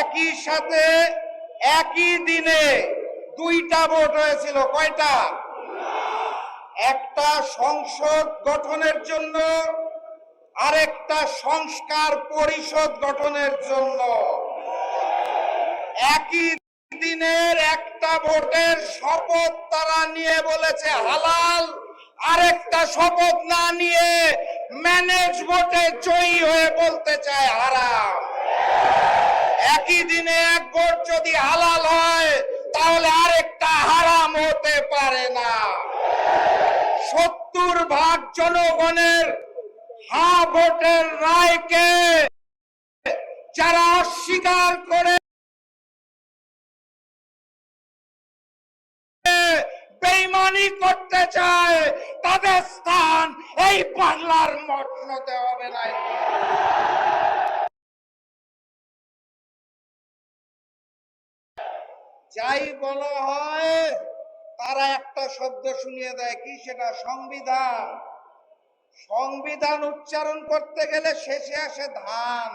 একই সাথে একই দিনে দুইটা ভোট হয়েছিল। কয়টা? একটা সংসদ গঠনের জন্য, আরেকটা সংস্কার পরিষদ গঠনের জন্য। একই দিনের একটা ভোটের শপথ তারা নিয়ে বলেছে হালাল, আরেকটা শপথ না নিয়ে ম্যানেজ ভোটে জয়ী হয়ে বলতে চায় হারাম। একই দিনে এক ভোট যদি হালাল হয় তাহলে আরেকটা হারাম হতে পারে না। 70% জনগণের হ্যাঁ ভোটের রায়কে যারা অস্বীকার করে বেঈমানি করতে চায় তাদের স্থান এই বাংলার মসনদে হবে না। যাই বলা হয় তারা একটা শব্দ শুনিয়ে দেয়, কি সেটা? সংবিধান। সংবিধান উচ্চারণ করতে গেলে শেষে আসে ধান।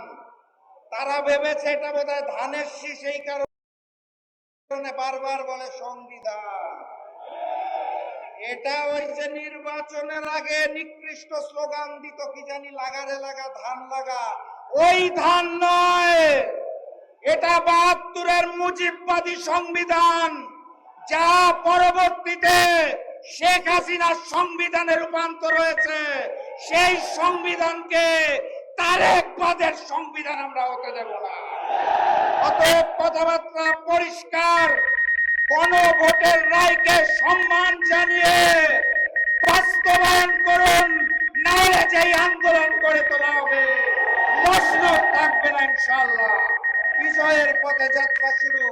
তারা ভেবেছে এটা বোধহয় ধানের শীষ, এই কারণে বারবার বলে সংবিধান। এটা ওই যে নির্বাচনের আগে নিকৃষ্ট স্লোগান দিত, কি জানি, লাগারে লাগা ধান লাগা, ওই ধান নয়। এটা ৭২-এর মুজিববাদী সংবিধান, যা পরবর্তীতে শেখ হাসিনার সংবিধানে রূপান্তর হয়েছে। সেই সংবিধানকে তারেকবাদের সংবিধান আমরা হতে দেব না। অতএব কথাবার্তা পরিষ্কার, গণভোটের রায়কে সম্মান জানিয়ে বাস্তবায়ন করুন, নাহলে যেই আন্দোলন করে তোলা হবে মসনদ থাকবে না ইনশাআল্লাহ। বিজয়ের পথে যাত্রা শুরু।